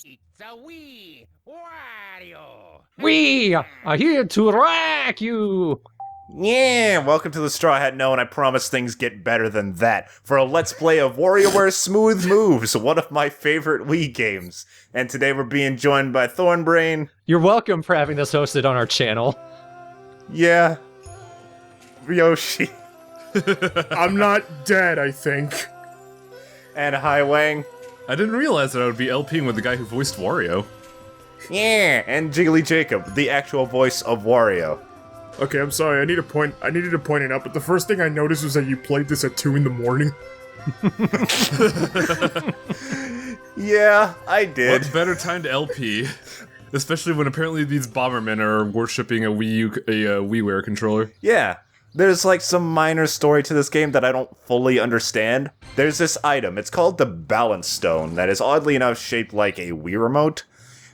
It's a we, Wario. We are here to rock you! Yeah, welcome to TheStrawhatNO, and I promise things get better than that for a Let's Play of WarioWare Smooth Moves, one of my favorite Wii games. And today we're being joined by Thornbrain. You're welcome for having this hosted on our channel. Yeah. Yoshi. I'm not dead, I think. And Hai Wang. I didn't realize that I would be LPing with the guy who voiced Wario. Yeah, and Jiggly Jacob, the actual voice of Wario. Okay, I'm sorry, I needed to point it out, but the first thing I noticed was that you played this at 2 in the morning. Yeah, I did. What better time to LP? Especially when apparently these Bombermen are worshipping a WiiWare controller. Yeah. There's like some minor story to this game that I don't fully understand. There's this item, it's called the Balance Stone, that is oddly enough shaped like a Wii remote.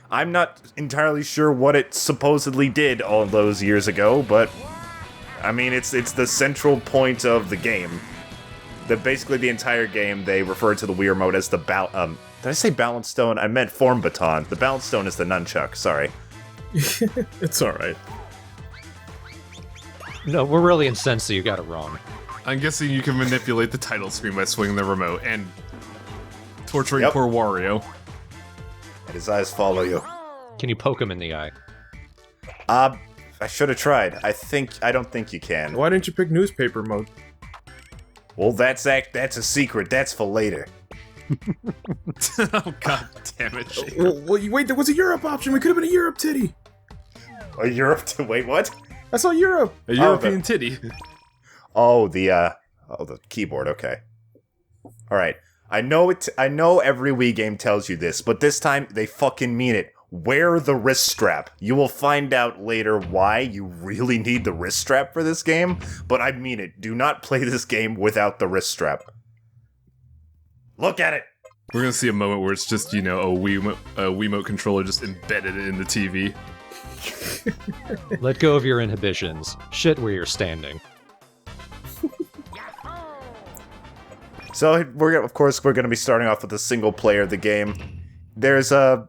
I'm not entirely sure what it supposedly did all those years ago, but I mean, it's the central point of the game. Basically the entire game, they refer to the Wii remote as the did I say Balance Stone? I meant Form Baton. The Balance Stone is the nunchuck, sorry. It's alright. No, we're really incensed that you got it wrong. I'm guessing you can manipulate the title screen by swinging the remote and torturing Yep. poor Wario. And his eyes follow you. Can you poke him in the eye? I should have tried. I don't think you can. Why didn't you pick newspaper mode? Well, that's a secret. That's for later. Oh god damn it. Well, wait, there was a Europe option. We could have been a Europe titty. Oh, Europe? Wait, what? I saw Europe. A European titty. Oh, the keyboard. Okay. All right. I know every Wii game tells you this, but this time they fucking mean it. Wear the wrist strap. You will find out later why you really need the wrist strap for this game, but I mean it. Do not play this game without the wrist strap. Look at it. We're gonna see a moment where it's just, you know, a Wiimote controller just embedded in the TV. Let go of your inhibitions. Shit where you're standing. So of course we're going to be starting off with the single player of the game. The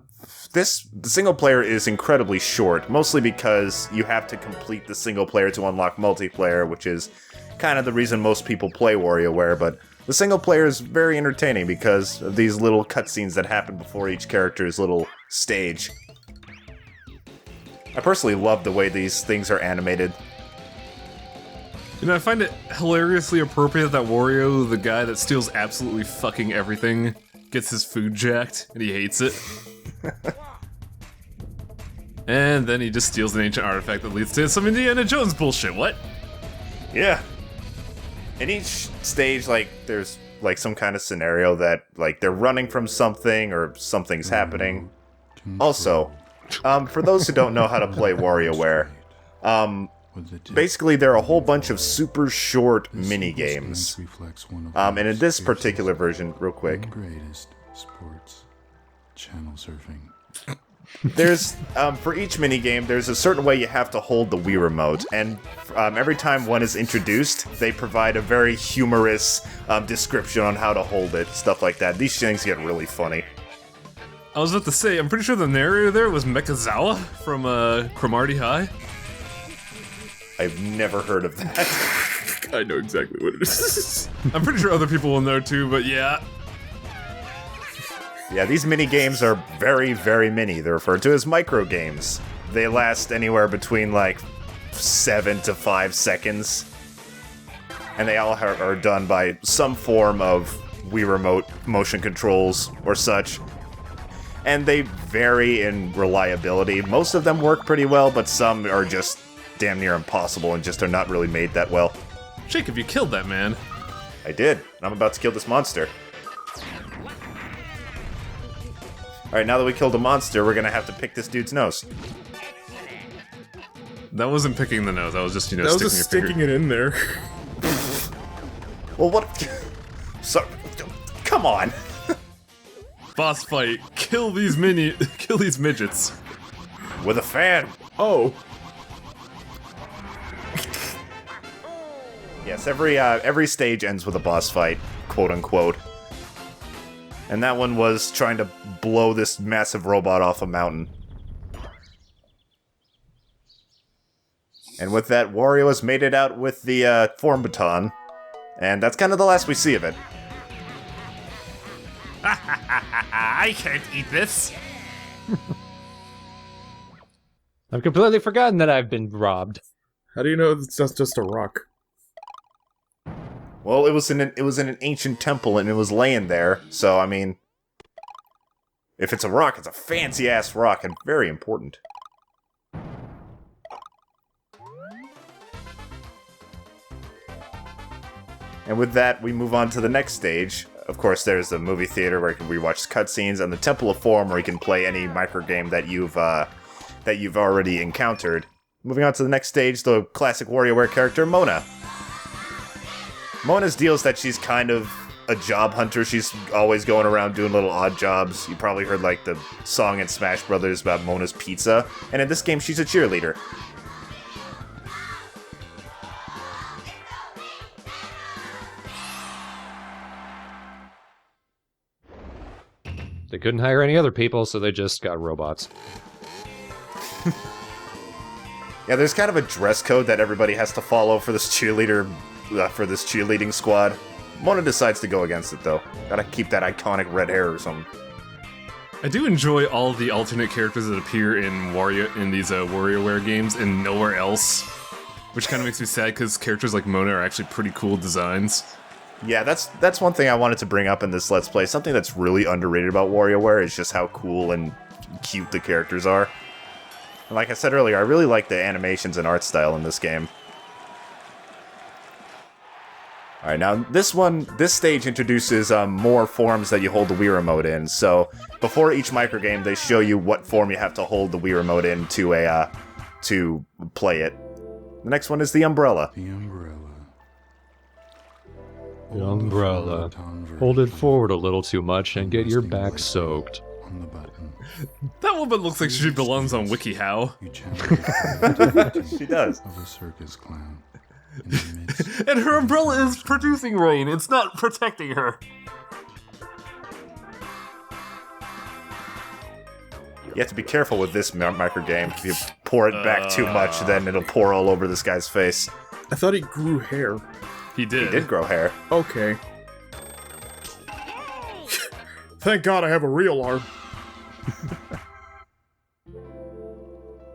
single player is incredibly short, mostly because you have to complete the single player to unlock multiplayer, which is kind of the reason most people play WarioWare, but the single player is very entertaining because of these little cutscenes that happen before each character's little stage. I personally love the way these things are animated. You know, I find it hilariously appropriate that Wario, the guy that steals absolutely fucking everything, gets his food jacked, and he hates it. And then he just steals an ancient artifact that leads to some Indiana Jones bullshit, what? Yeah. In each stage, like, there's, like, some kind of scenario that, like, they're running from something or something's happening. Also, for those who don't know how to play WarioWare, basically there are a whole bunch of super short mini-games. And in this particular version, real quick, sports channel surfing. there's, for each minigame, there's a certain way you have to hold the Wii remote, and every time one is introduced, they provide a very humorous description on how to hold it, stuff like that. These things get really funny. I was about to say, I'm pretty sure the narrator there was Mekazawa from Cromartie High. I've never heard of that. I know exactly what it is. I'm pretty sure other people will know too, but yeah. Yeah, these mini-games are very, very mini. They're referred to as microgames. They last anywhere between, like, 7 to 5 seconds. And they all are done by some form of Wii Remote motion controls or such. And they vary in reliability. Most of them work pretty well, but some are just damn near impossible and just are not really made that well. Jacob, you killed that man. I did. I'm about to kill this monster. Alright, now that we killed a monster, we're gonna have to pick this dude's nose. That wasn't picking the nose, that was just, you know, That was sticking just your sticking finger. it in there. Well, what? Come on! Boss fight, kill these midgets. With a fan! Oh. Yes, every stage ends with a boss fight, quote unquote. And that one was trying to blow this massive robot off a mountain. And with that, Wario has made it out with the form baton. And that's kind of the last we see of it. I can't eat this. I've completely forgotten that I've been robbed. How do you know it's just a rock? Well, it was in an ancient temple and it was laying there. So I mean, if it's a rock, it's a fancy ass rock and very important. And with that, we move on to the next stage. Of course, there's the movie theater where you can rewatch cutscenes, and the Temple of Form where you can play any microgame that you've already encountered. Moving on to the next stage, the classic WarioWare character, Mona. Mona's deal is that she's kind of a job hunter. She's always going around doing little odd jobs. You probably heard, like, the song in Smash Brothers about Mona's Pizza. And in this game, she's a cheerleader. They couldn't hire any other people, so they just got robots. Yeah, there's kind of a dress code that everybody has to follow for this cheerleading squad. Mona decides to go against it, though. Gotta keep that iconic red hair or something. I do enjoy all the alternate characters that appear in these WarioWare games and nowhere else, which kind of makes me sad because characters like Mona are actually pretty cool designs. Yeah, that's one thing I wanted to bring up in this Let's Play. Something that's really underrated about WarioWare is just how cool and cute the characters are. And like I said earlier, I really like the animations and art style in this game. Alright, now this stage introduces more forms that you hold the Wii Remote in. So, before each microgame, they show you what form you have to hold the Wii Remote in to play it. The next one is the umbrella. The umbrella. The umbrella. Hold it forward a little too much and get your back soaked. On the button. That woman looks like she belongs on WikiHow. You channel the She does. of a circus clown. In the midst And her umbrella is producing rain, it's not protecting her. You have to be careful with this microgame. If you pour it back too much, then it'll pour all over this guy's face. I thought he grew hair. He did. He did grow hair. Okay. Thank God I have a real arm.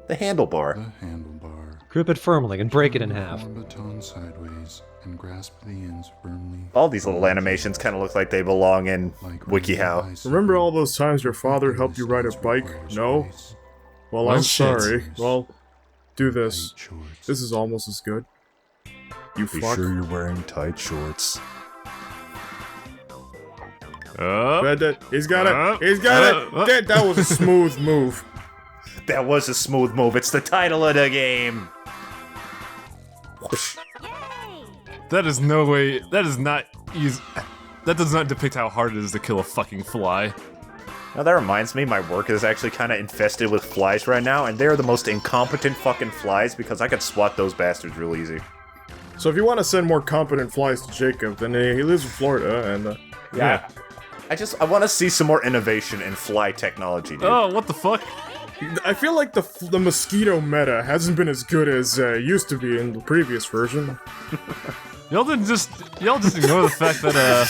The handlebar. the handlebar. Grip it firmly and break it in half. Form baton sideways and grasp the ends firmly. All these little animations kind of look like they belong in Like WikiHow. ice. Remember all those times your father helped you ride a bike? No? Well, Well, I'm shit. sorry. Well, do this. Tight shorts. This is almost as good. You fuck. you're wearing tight shorts. He's got it. He's got it. That was a smooth move. That was a smooth move. It's the title of the game. Whoosh. That is no way. That is not easy. That does not depict how hard it is to kill a fucking fly. Now that reminds me, my work is actually kind of infested with flies right now, and they're the most incompetent fucking flies because I could swat those bastards real easy. So if you want to send more competent flies to Jacob, then he lives in Florida, and Yeah. I want to see some more innovation in fly technology, dude. Oh, what the fuck? I feel like the mosquito meta hasn't been as good as it used to be in the previous version. Y'all just ignore the fact that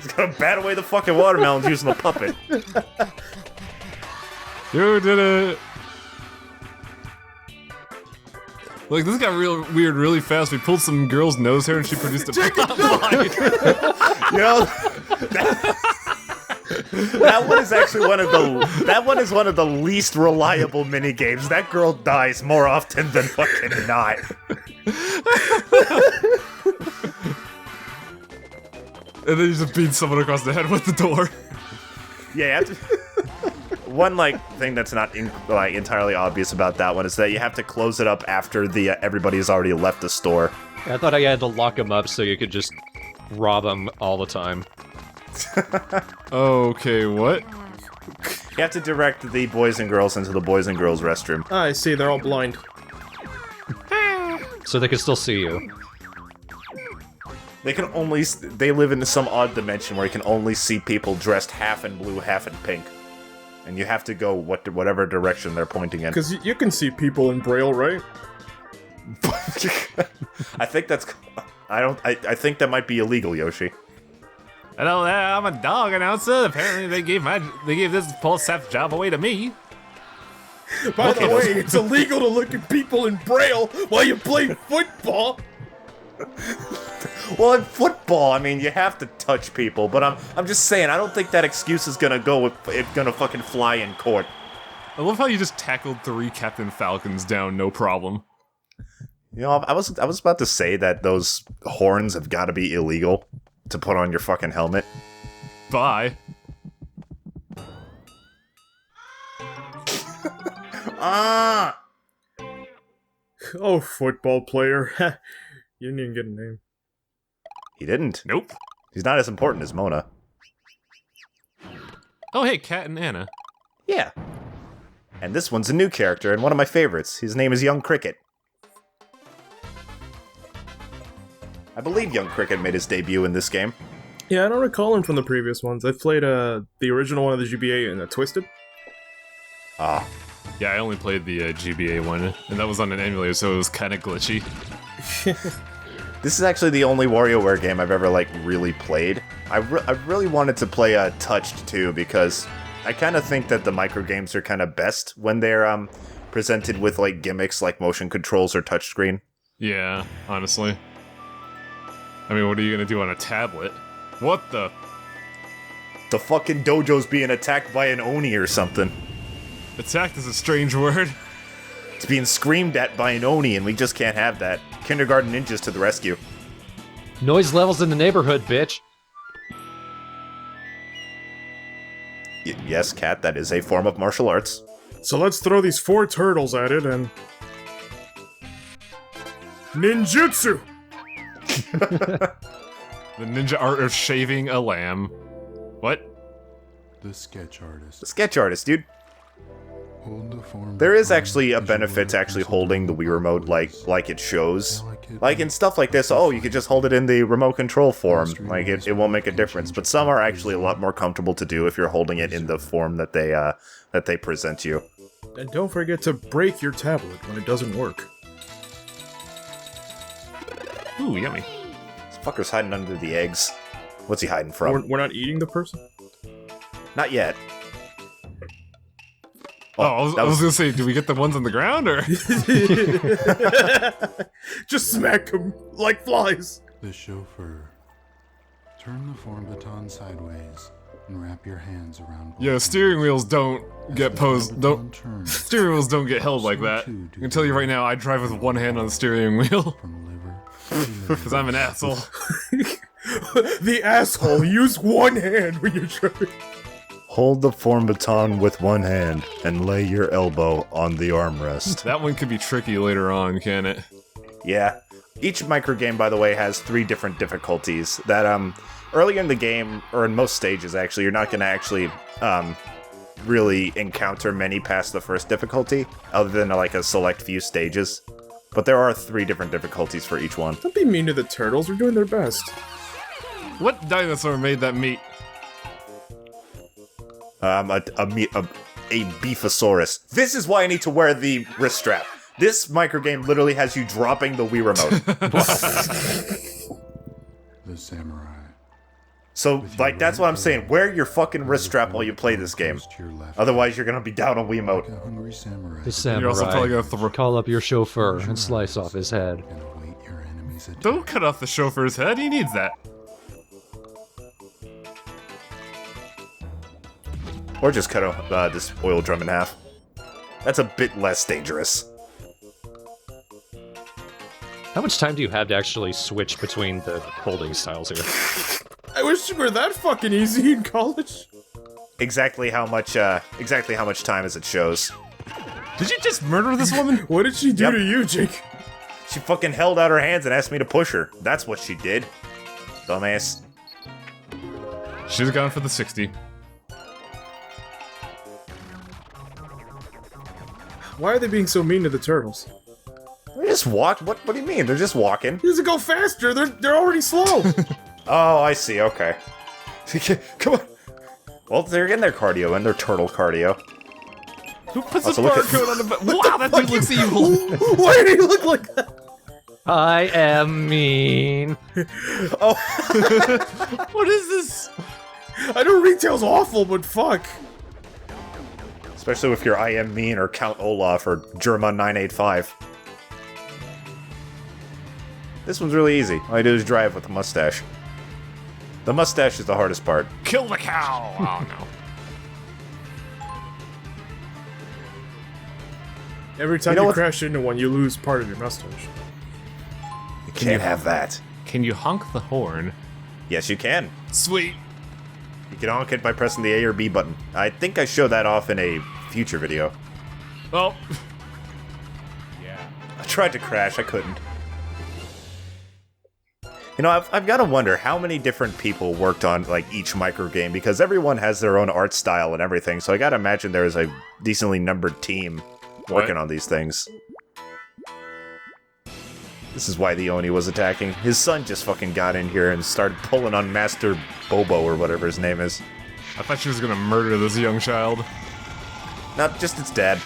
He's gonna bat away the fucking watermelons using the puppet. you did it. Like, this got real weird really fast. We pulled some girl's nose hair and she produced a fly. You know, that one is actually one of the least reliable mini games. That girl dies more often than fucking not. And then you just beat someone across the head with the door. Yeah, you have to. One thing that's not entirely obvious about that one is that you have to close it up after everybody's already left the store. I thought I had to lock them up so you could just rob them all the time. Okay, what? You have to direct the boys and girls into the boys and girls restroom. I see, they're all blind. So they can still see you. They live in some odd dimension where you can only see people dressed half in blue, half in pink. And you have to go whatever direction they're pointing in. Because you can see people in Braille, right? I think that's... I think that might be illegal, Yoshi. Hello there, I'm a dog announcer. Apparently they gave this Pulsef job away to me. By the way, it's illegal to look at people in Braille while you play football. Well, in football, I mean, you have to touch people, but I'm just saying, I don't think that excuse is gonna fucking fly in court. I love how you just tackled 3 Captain Falcons down, no problem. You know, I was about to say that those horns have got to be illegal to put on your fucking helmet. Bye. Ah! Oh, football player. You didn't even get a name. He didn't. Nope. He's not as important as Mona. Oh, hey, Kat and Anna. Yeah. And this one's a new character, and one of my favorites. His name is Young Cricket. I believe Young Cricket made his debut in this game. Yeah, I don't recall him from the previous ones. I've played the original one of the GBA and Twisted. Ah. Yeah, I only played the GBA one, and that was on an emulator, so it was kind of glitchy. This is actually the only WarioWare game I've ever, like, really played. I really wanted to play Touched, too, because I kind of think that the microgames are kind of best when they're presented with, like, gimmicks like motion controls or touchscreen. Yeah, honestly. I mean, what are you gonna do on a tablet? What the? The fucking dojo's being attacked by an Oni or something. Attacked is a strange word. It's being screamed at by an Oni, and we just can't have that. Kindergarten ninjas to the rescue. Noise levels in the neighborhood, bitch. Yes, Kat, that is a form of martial arts. So let's throw these 4 turtles at it and... Ninjutsu! The ninja art of shaving a lamb. What? The sketch artist. The sketch artist, dude. Hold the form There is button actually a as you benefit to work actually as a holding the little Wii remote like it shows. delicate Like in stuff like this, oh, you could just hold it in the remote control form. Like it won't make a difference. But some are actually a lot more comfortable to do if you're holding it in the form that they present you. And don't forget to break your tablet when it doesn't work. Ooh, yummy. This fucker's hiding under the eggs. What's he hiding from? We're not eating the person? Not yet. Oh, I was gonna say, do we get the ones on the ground, or? Just smack them like flies. The chauffeur. Turn the form baton sideways and wrap your hands around both Yeah, steering ends. wheels don't As get the posed. baton Don't turns steering wheels don't get held like that. I can tell you right now, I drive with one hand on the steering wheel from liver to because I'm an asshole. The asshole, use one hand when you're trying. Hold the form baton with one hand and lay your elbow on the armrest. That one could be tricky later on, can it? Yeah. Each microgame, by the way, has 3 different difficulties that, earlier in the game, or in most stages, actually, you're not going to actually, really encounter many past the first difficulty, other than, like, a select few stages. But there are 3 different difficulties for each one. Don't be mean to the turtles, they're doing their best. What dinosaur made that meat? A beefosaurus. This is why I need to wear the wrist strap. This microgame literally has you dropping the Wii remote. the samurai. So, like, that's what I'm saying. Wear your fucking wrist strap while you play this game. Otherwise, you're gonna be down on Wiimote. Like a hungry samurai. The samurai. You're also probably gonna Call up your chauffeur and slice off his head. And await your enemy's attack. Don't cut off the chauffeur's head. He needs that. Or just cut this oil drum in half. That's a bit less dangerous. How much time do you have to actually switch between the holding styles here? I wish it were that fucking easy in college. Exactly how much time as it shows. Did you just murder this woman? What did she do Yep. to you, Jake? She fucking held out her hands and asked me to push her. That's what she did. Dumbass. She's gone for the 60. Why are they being so mean to the turtles? They're just walk? What do you mean? They're just walking. He doesn't go faster. They're already slow. Oh, I see. Okay. Come on. Well, they're getting their cardio and their turtle cardio. Who puts Also, a look at- barcode on the Wow, that dude looks evil. Why did he look like that? I am mean. Oh, What is this? I know retail's awful, but fuck. especially if you're I Am Mean or Count Olaf or German 985. This one's really easy. All I do is drive with the mustache. The mustache is the hardest part. Kill the cow. Oh no. Every time You know you what- crash into one, you lose part of your mustache. You can't have that. Can you honk the horn? Yes, you can. Sweet. You can honk it by pressing the A or B button. I think I showed that off in a future video. Oh. I tried to crash, I couldn't. You know, I've got to wonder how many different people worked on, like, each microgame, because everyone has their own art style and everything, so I gotta imagine there's a decently numbered team working on these things. This is why the Oni was attacking. His son just fucking got in here and started pulling on Master Bobo, or whatever his name is. I thought she was gonna murder this young child. Not just its dad.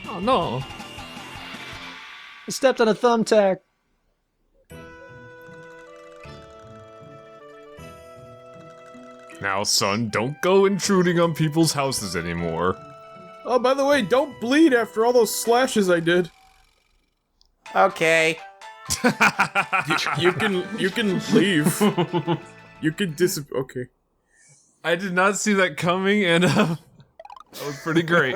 Oh no. I stepped on a thumbtack. Now, son, don't go intruding on people's houses anymore. Oh, by the way, don't bleed after all those slashes I did. Okay. You can leave. You can Okay. I did not see that coming, and that was pretty great.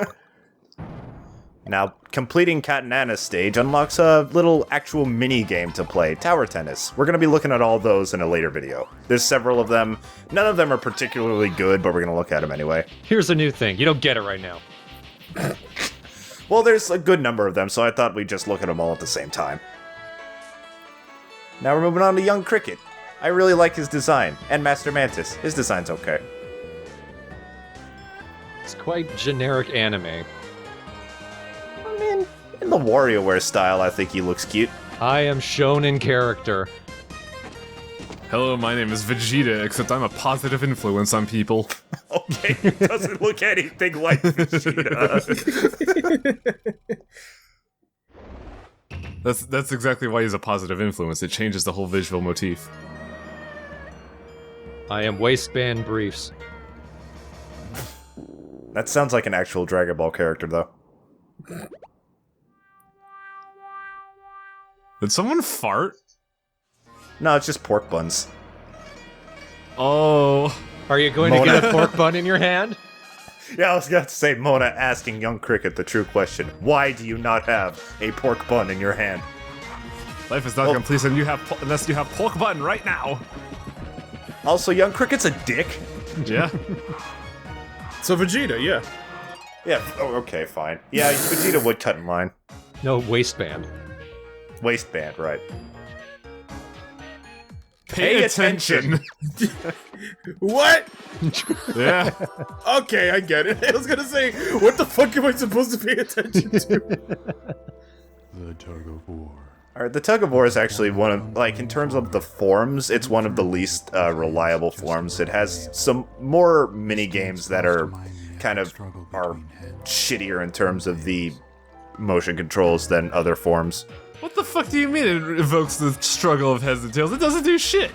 Now, completing Cat and Anna's stage unlocks a little actual mini-game to play, tower tennis. We're going to be looking at all those in a later video. There's several of them. None of them are particularly good, but we're going to look at them anyway. Here's a new thing. You don't get it right now. Well, there's a good number of them, so I thought we'd just look at them all at the same time. Now we're moving on to Young Cricket. I really like his design, and Master Mantis. His design's okay. It's quite generic anime. I mean, in the WarioWare style, I think he looks cute. I am shown in character. Hello, my name is Vegeta, except I'm a positive influence on people. Okay, he doesn't look anything like Vegeta. That's exactly why he's a positive influence. It changes the whole visual motif. I am waistband briefs. That sounds like an actual Dragon Ball character, though. Did someone fart? No, it's just pork buns. Oh. Are you going to get a pork bun in your hand? Yeah, I was going to say, Mona asking Young Cricket the true question. Why do you not have a pork bun in your hand? Life is not complete unless you have pork button right now. Also, Young Cricket's a dick. Yeah. So Vegeta, yeah. Yeah, oh, okay, fine. Yeah, Vegeta would cut in line. No, waistband. Waistband, right. Pay attention. What? Yeah. Okay, I get it. I was gonna say, what the fuck am I supposed to pay attention to? The tug of war. Alright, the tug of war is actually one of, like, in terms of the forms, it's one of the least reliable forms. It has some more mini-games that are kind of are shittier in terms of the motion controls than other forms. What the fuck do you mean it evokes the struggle of heads and tails? It doesn't do shit.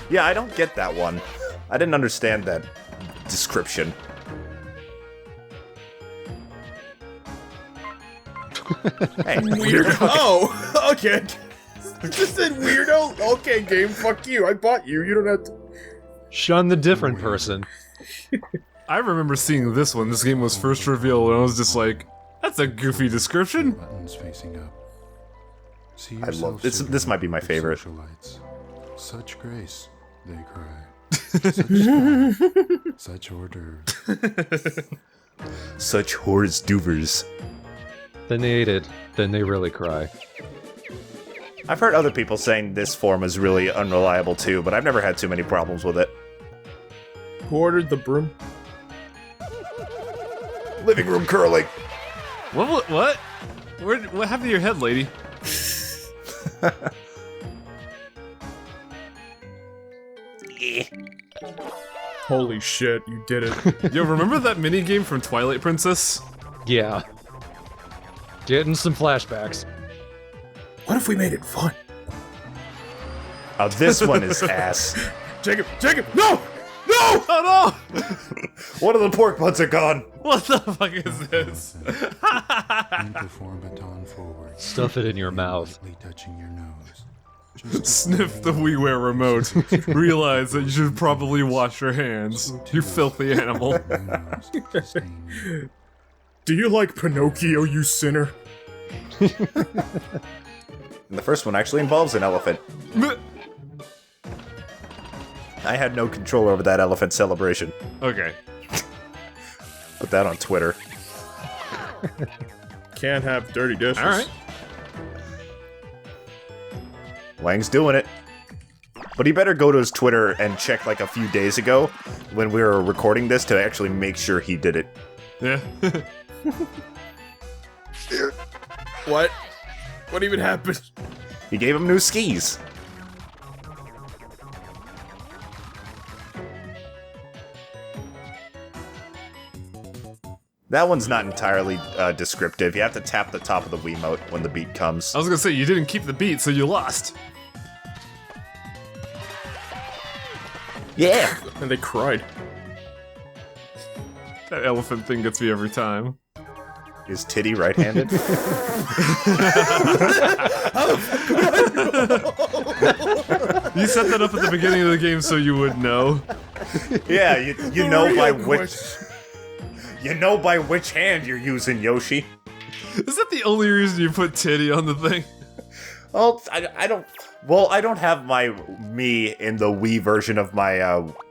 Yeah, I don't get that one. I didn't understand that description. Hey, Weirdo. Oh, okay. Just said weirdo? Okay, game, fuck you. I bought you. You don't have to. Shun the different person. I remember seeing this when this game was first revealed, and I was just like, that's a goofy description. Buttons facing up. See I love yourself this. sitting This might be my with favorite. socialites. Such grace, they cry. Such style, such hors d'oeuvres. Such hors d'oeuvres. Then they ate it. Then they really cry. I've heard other people saying this form is really unreliable too, but I've never had too many problems with it. Who ordered the broom? Living room curling. What? What happened to your head, lady? Holy shit, you did it. Yo, remember that mini game from Twilight Princess? Yeah. Getting some flashbacks. What if we made it fun? Oh, this one is ass. Jacob, no! No! Oh no! One of the pork buns are gone. What the fuck is this? Point the form baton forward. Stuff it in your mouth. Lightly touching your nose. Sniff the WarioWare remote. Realize that you should probably wash your hands. You filthy animal. Your nose. Stain. Do you like Pinocchio, you sinner? And the first one actually involves an elephant. I had no control over that elephant celebration. Okay. Put that on Twitter. Can't have dirty dishes. Alright. Wang's doing it. But he better go to his Twitter and check like a few days ago when we were recording this to actually make sure he did it. Yeah. What? What even happened? He gave him new skis. That one's not entirely descriptive. You have to tap the top of the Wiimote when the beat comes. I was gonna say, you didn't keep the beat, so you lost. Yeah! And they cried. That elephant thing gets me every time. Is Titty right-handed? You set that up at the beginning of the game so you would know. Yeah, you know by which... You know by which hand you're using, Yoshi. Is that the only reason you put titty on the thing? Well, I don't... Well, I don't have my me in the Wii version of my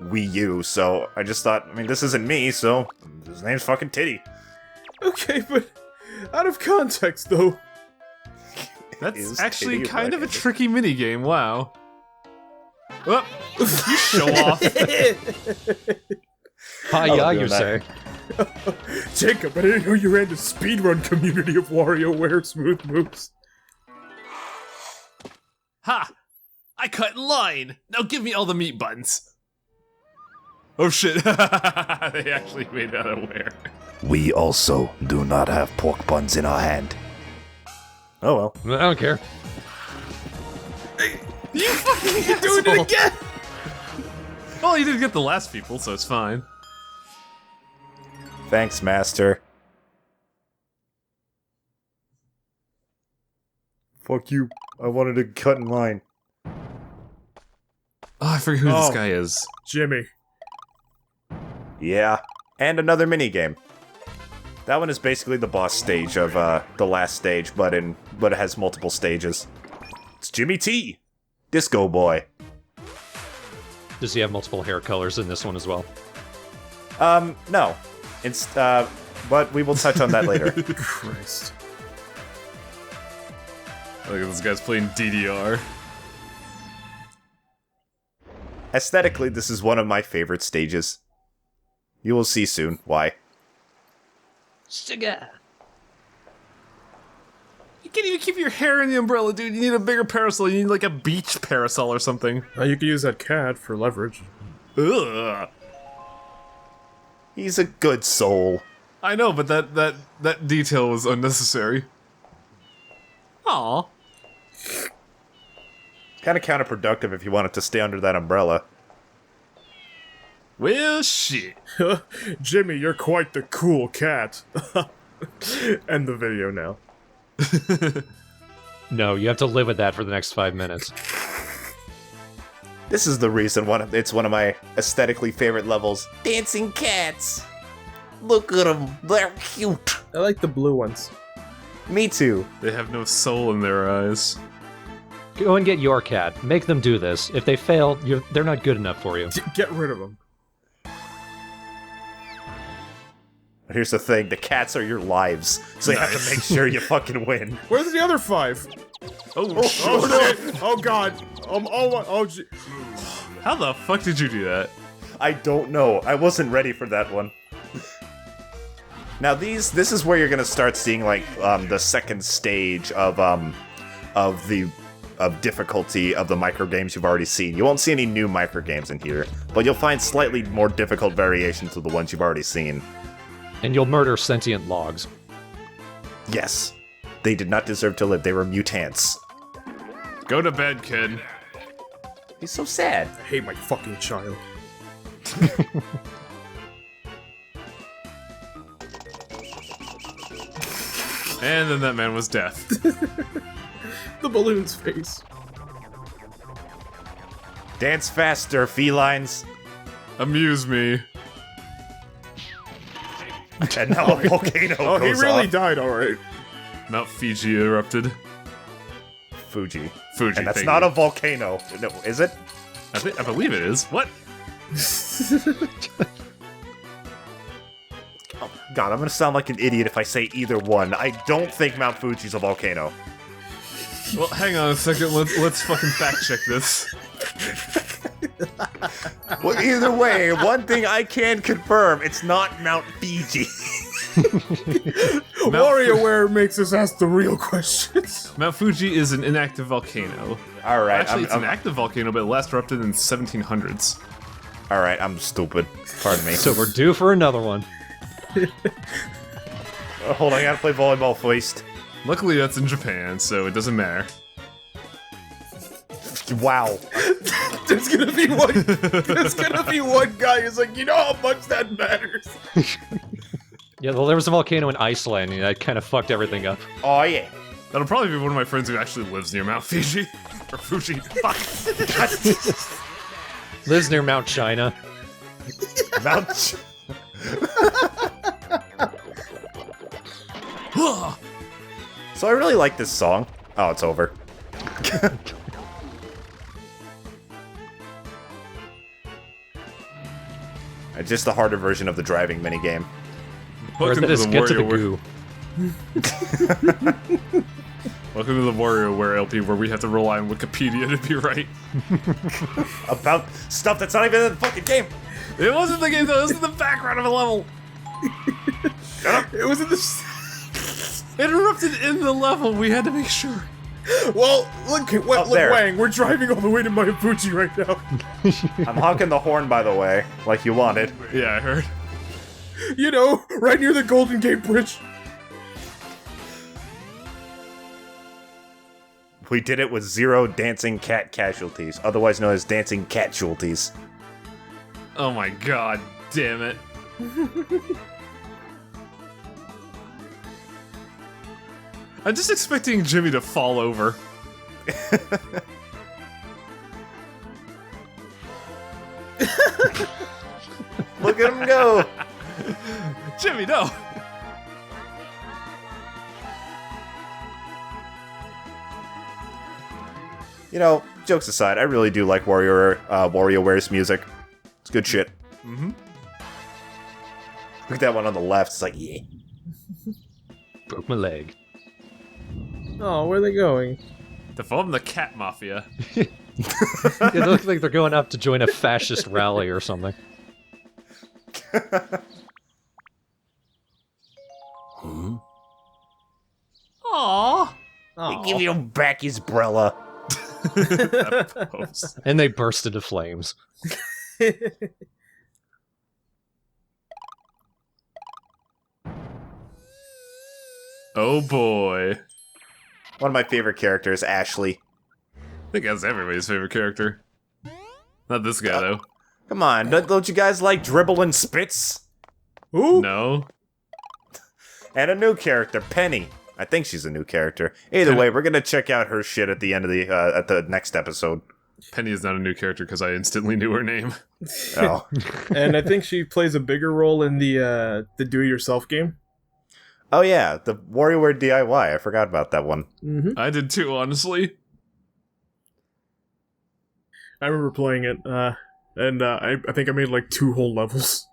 Wii U, so I just thought, I mean, this isn't me, so his name's fucking Titty. Okay, but out of context, though. That's Is actually Titty kind of a right-handed? tricky minigame, wow. Oh, you show off. Hi, love yeah, doing you that. say. Jacob, I didn't know you ran the speedrun community of WarioWare Smooth Moves. Ha! I cut in line! Now give me all the meat buns! Oh shit, they actually made that aware. We also do not have pork buns in our hand. Oh well. I don't care. You fucking doing it again! Well, you didn't get the last people, so it's fine. Thanks, Master. Fuck you. I wanted to cut in line. Oh, I forget who this Oh. guy is. Jimmy. Yeah. And another minigame. That one is basically the boss stage of the last stage, but it has multiple stages. It's Jimmy T. Disco Boy. Does he have multiple hair colors in this one as well? No. It's but we will touch on that later. Christ. Look at this guy's playing DDR. Aesthetically, this is one of my favorite stages. You will see soon why. Sugar. You can't even keep your hair in the umbrella, dude. You need a bigger parasol. You need like a beach parasol or something. You could use that cat for leverage. Ugh. He's a good soul. I know, but that detail was unnecessary. Aw. Kind of counterproductive if you wanted to stay under that umbrella. Well, shit. Jimmy, you're quite the cool cat. End the video now. No, you have to live with that for the next 5 minutes. This is the reason it's one of my aesthetically favorite levels. Dancing cats! Look at them, they're cute! I like the blue ones. Me too. They have no soul in their eyes. Go and get your cat. Make them do this. If they fail, they're not good enough for you. Get rid of them. Here's the thing, the cats are your lives, so you have to make sure you fucking win. Where's the other 5? Oh, shit. Oh no! Oh god! How the fuck did you do that? I don't know, I wasn't ready for that one. Now this is where you're gonna start seeing like the second stage of difficulty of the microgames you've already seen. You won't see any new microgames in here, but you'll find slightly more difficult variations of the ones you've already seen. And you'll murder sentient logs. Yes. They did not deserve to live. They were mutants. Go to bed, kid. He's so sad. I hate my fucking child. And then that man was deaf. The balloon's face. Dance faster, felines. Amuse me. And now a volcano Oh, he goes really off. died, alright. Mount Fiji erupted. Fuji. Fuji, And that's thank not you. a volcano. No, is it? I believe it is. What? Oh, God, I'm gonna sound like an idiot if I say either one. I don't think Mount Fuji's a volcano. Well, hang on a second. Let's fucking fact check this. Well, either way, one thing I can confirm, it's not Mount Fiji. WarioWare makes us ask the real questions. Mount Fuji is an inactive volcano. Alright, Actually, it's an active volcano, but it last erupted in 1700s. Alright, I'm stupid. Pardon me. So we're due for another one. Hold on, I gotta play volleyball first. Luckily, that's in Japan, so it doesn't matter. Wow. There's gonna be one guy who's like, you know how much that matters? Yeah, well, there was a volcano in Iceland, and that kind of fucked everything up. Oh, yeah. That'll probably be one of my friends who actually lives near Mount Fiji. Or Fuji. Fuck. Lives near Mount China. Mount... So I really like this song. Oh, it's over. Just the harder version of the driving minigame. Or Welcome let to us the get to the WarioWare. goo. Welcome to the WarioWare LP, where we have to rely on Wikipedia to be right. About stuff that's not even in the fucking game. It wasn't the game though. It was in the background of a level. It was in the... It erupted in the level. We had to make sure. Well, look, look, there. Wang, we're driving all the way to Mayabuchi right now. I'm honking the horn, by the way, like you wanted. Yeah, I heard. You know, right near the Golden Gate Bridge. We did it with 0 dancing cat casualties, otherwise known as dancing casualties. Oh my god, damn it. I'm just expecting Jimmy to fall over. Look at him go! Jimmy, no! You know, jokes aside, I really do like WarioWare's music. It's good shit. Mm-hmm. Look at that one on the left, it's like, yeah. Broke my leg. Oh, where are they going? To form the Cat Mafia. Yeah, they look like they're going up to join a fascist rally or something. Aww. Give him back his umbrella. That pose. And they burst into flames. Oh boy. One of my favorite characters, Ashley. I think that's everybody's favorite character. Not this guy, though. Come on, don't you guys like Dribble and Spitz? Who? No. And a new character, Penny. I think she's a new character. Either way, we're gonna check out her shit at the end of the at the next episode. Penny is not a new character because I instantly knew her name. Oh, And I think she plays a bigger role in the do-it-yourself game. oh yeah, the WarioWare DIY. I forgot about that one. Mm-hmm. I did too, honestly. I remember playing it, and I think I made like 2 whole levels.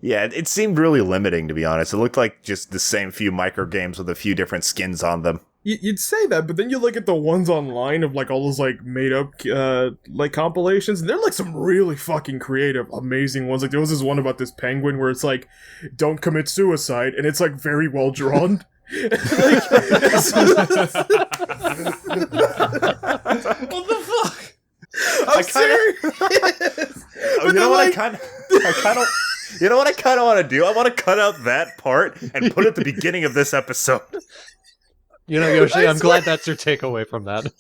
Yeah, it seemed really limiting, to be honest. It looked like just the same few micro games with a few different skins on them. You'd say that, but then you look at the ones online of like all those like made up like compilations, and they're like some really fucking creative, amazing ones. Like there was this one about this penguin where it's like, "Don't commit suicide," and it's like very well drawn. What the fuck? I'm serious. You know what? You know what I kind of want to do? I want to cut out that part and put it at the beginning of this episode. You know, Yoshi, I'm glad that's your takeaway from that. No,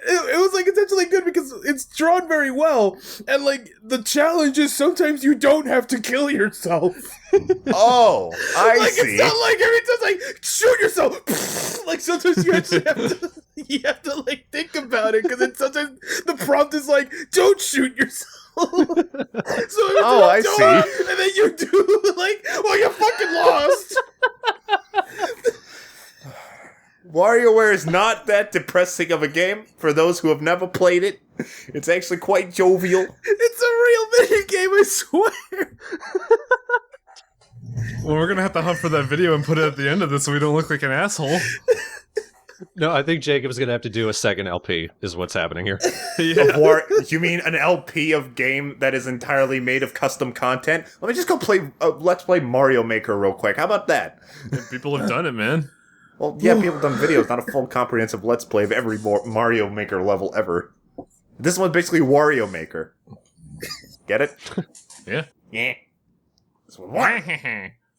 it was like intentionally good because it's drawn very well, and like the challenge is sometimes you don't have to kill yourself. Oh, I like, see. It's not like every time like shoot yourself. Like sometimes you actually have to like think about it because then sometimes the prompt is like don't shoot yourself. So oh, I see. And then you do like, well, you fucking lost. WarioWare is not that depressing of a game for those who have never played it. It's actually quite jovial. It's a real minigame, I swear. Well, we're gonna have to hunt for that video and put it at the end of this so we don't look like an asshole. No, I think Jacob's gonna have to do a second LP, is what's happening here. Yeah. You mean an LP of game that is entirely made of custom content? Let me just go play, let's play Mario Maker real quick. How about that? People have done it, man. Well, yeah, people have done videos, not a full comprehensive Let's Play of every Mario Maker level ever. This one's basically Wario Maker. Get it? Yeah. Yeah. This one.